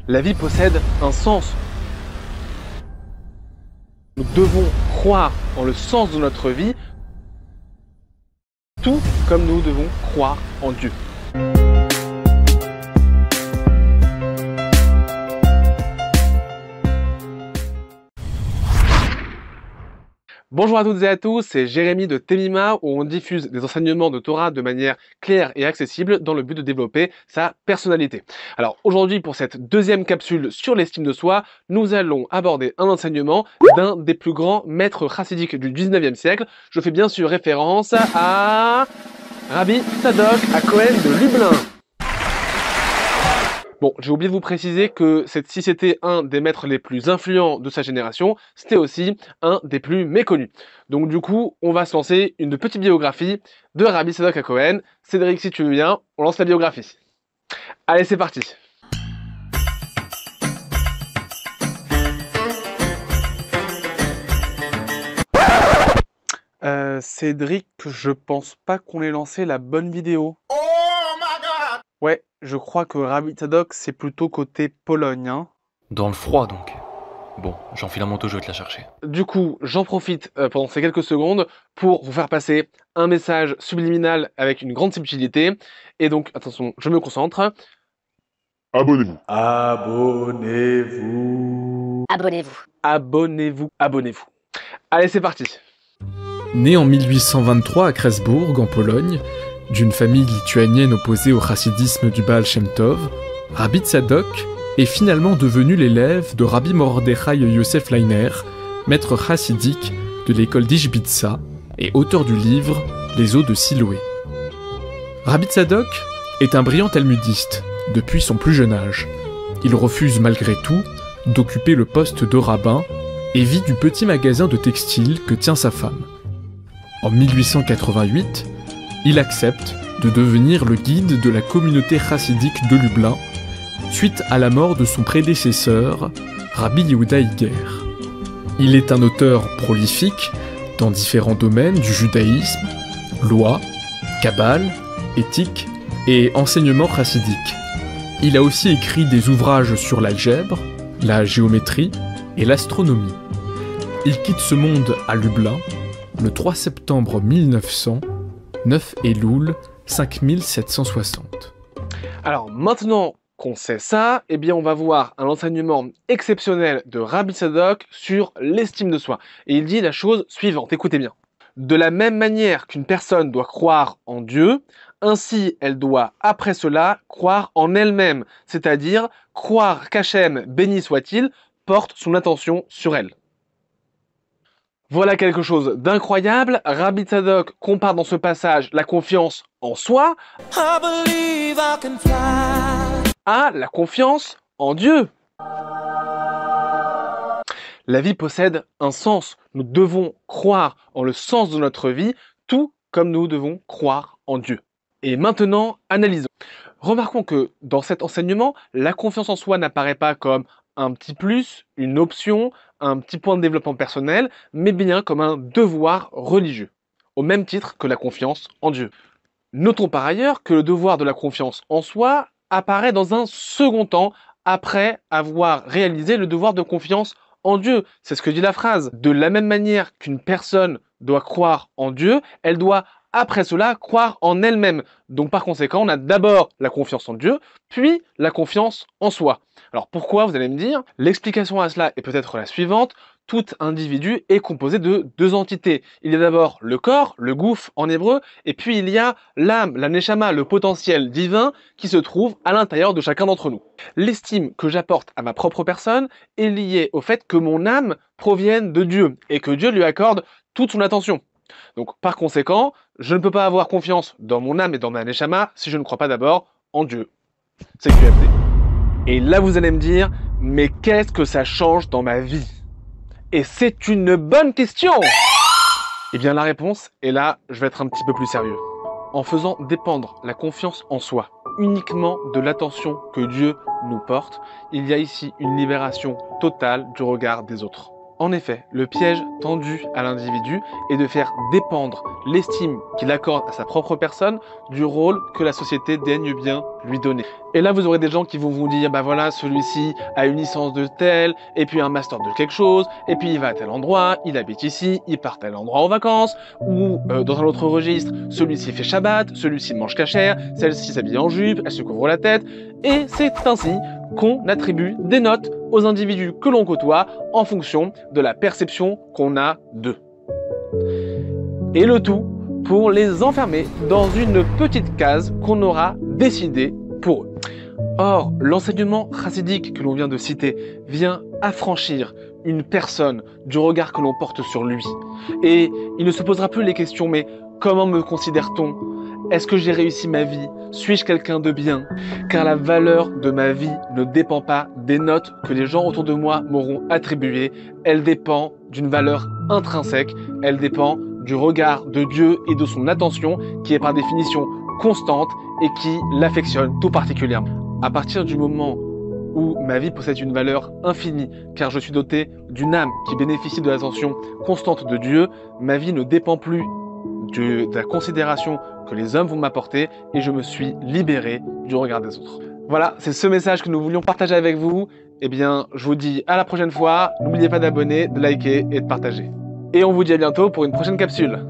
La vie possède un sens. Nous devons croire en le sens de notre vie, tout comme nous devons croire en Dieu. Bonjour à toutes et à tous, c'est Jérémy de Temima où on diffuse des enseignements de Torah de manière claire et accessible dans le but de développer sa personnalité. Alors aujourd'hui pour cette deuxième capsule sur l'estime de soi, nous allons aborder un enseignement d'un des plus grands maîtres chassidiques du 19e siècle. Je fais bien sûr référence à Rabbi Tzadok HaKohen de Lublin. Bon, j'ai oublié de vous préciser que si c'était un des maîtres les plus influents de sa génération, c'était aussi un des plus méconnus. Donc du coup, on va se lancer une petite biographie de Rabbi Tzadok HaKohen. Cédric, si tu veux bien, on lance la biographie. Allez, c'est parti. Cédric, je pense pas qu'on ait lancé la bonne vidéo. Ouais, je crois que Rabbi Tzadok, c'est plutôt côté Pologne, hein. Dans le froid, donc. Bon, j'enfile un manteau, je vais te la chercher. Du coup, j'en profite pendant ces quelques secondes pour vous faire passer un message subliminal avec une grande subtilité. Et donc, attention, je me concentre. Abonnez-vous. Abonnez-vous. Abonnez-vous. Abonnez-vous. Abonnez-vous. Allez, c'est parti. Né en 1823 à Kresbourg, en Pologne, d'une famille lituanienne opposée au chassidisme du Baal Shem Tov, Rabbi Tzadok est finalement devenu l'élève de Rabbi Mordechai Yosef Leiner, maître chassidique de l'école d'Ishbitsa et auteur du livre Les eaux de Siloé. Rabbi Tzadok est un brillant talmudiste depuis son plus jeune âge. Il refuse malgré tout d'occuper le poste de rabbin et vit du petit magasin de textile que tient sa femme. En 1888, il accepte de devenir le guide de la communauté chassidique de Lublin, suite à la mort de son prédécesseur, Rabbi Yehuda Iger. Il est un auteur prolifique dans différents domaines du judaïsme, loi, kabbale, éthique et enseignement chassidique. Il a aussi écrit des ouvrages sur l'algèbre, la géométrie et l'astronomie. Il quitte ce monde à Lublin le 3 septembre 1900, 9 Elul 5760. Alors maintenant qu'on sait ça, eh bien on va voir un enseignement exceptionnel de Rabbi Tzadok sur l'estime de soi. Et il dit la chose suivante, écoutez bien. De la même manière qu'une personne doit croire en Dieu, ainsi elle doit après cela croire en elle-même, c'est-à-dire croire qu'Hachem, béni soit-il, porte son attention sur elle. Voilà quelque chose d'incroyable. Rabbi Tzadok compare dans ce passage la confiance en soi à la confiance en Dieu. La vie possède un sens. Nous devons croire en le sens de notre vie, tout comme nous devons croire en Dieu. Et maintenant, analysons. Remarquons que dans cet enseignement, la confiance en soi n'apparaît pas comme un petit plus, une option, un petit point de développement personnel, mais bien comme un devoir religieux, au même titre que la confiance en Dieu. Notons par ailleurs que le devoir de la confiance en soi apparaît dans un second temps, après avoir réalisé le devoir de confiance en Dieu. C'est ce que dit la phrase. De la même manière qu'une personne doit croire en Dieu, elle doit après cela croire en elle-même. Donc par conséquent, on a d'abord la confiance en Dieu, puis la confiance en soi. Alors pourquoi, vous allez me dire? L'explication à cela est peut-être la suivante. Tout individu est composé de deux entités. Il y a d'abord le corps, le gouf en hébreu, et puis il y a l'âme, la neshama, le potentiel divin qui se trouve à l'intérieur de chacun d'entre nous. L'estime que j'apporte à ma propre personne est liée au fait que mon âme provienne de Dieu et que Dieu lui accorde toute son attention. Donc par conséquent, je ne peux pas avoir confiance dans mon âme et dans ma neshama si je ne crois pas d'abord en Dieu. C'est QFD. Et là vous allez me dire, mais qu'est-ce que ça change dans ma vie? Et c'est une bonne question! Eh bien la réponse, et là je vais être un petit peu plus sérieux. En faisant dépendre la confiance en soi uniquement de l'attention que Dieu nous porte, il y a ici une libération totale du regard des autres. En effet, le piège tendu à l'individu est de faire dépendre l'estime qu'il accorde à sa propre personne du rôle que la société daigne bien lui donner. Et là, vous aurez des gens qui vont vous dire, bah voilà, celui-ci a une licence de tel, et puis un master de quelque chose, et puis il va à tel endroit, il habite ici, il part à tel endroit en vacances, ou dans un autre registre, celui-ci fait Shabbat, celui-ci mange cachère, celle-ci s'habille en jupe, elle se couvre la tête, et c'est ainsi qu'on attribue des notes aux individus que l'on côtoie en fonction de la perception qu'on a d'eux. Et le tout pour les enfermer dans une petite case qu'on aura décidée pour eux. Or, l'enseignement chassidique que l'on vient de citer vient affranchir une personne du regard que l'on porte sur lui. Et il ne se posera plus les questions, mais comment me considère-t-on ? Est-ce que j'ai réussi ma vie? Suis-je quelqu'un de bien? Car la valeur de ma vie ne dépend pas des notes que les gens autour de moi m'auront attribuées. Elle dépend d'une valeur intrinsèque. Elle dépend du regard de Dieu et de son attention qui est par définition constante et qui l'affectionne tout particulièrement. À partir du moment où ma vie possède une valeur infinie, car je suis doté d'une âme qui bénéficie de l'attention constante de Dieu, ma vie ne dépend plus de la considération que les hommes vont m'apporter et je me suis libéré du regard des autres. Voilà, c'est ce message que nous voulions partager avec vous. Eh bien, je vous dis à la prochaine fois. N'oubliez pas d'abonner, de liker et de partager. Et on vous dit à bientôt pour une prochaine capsule.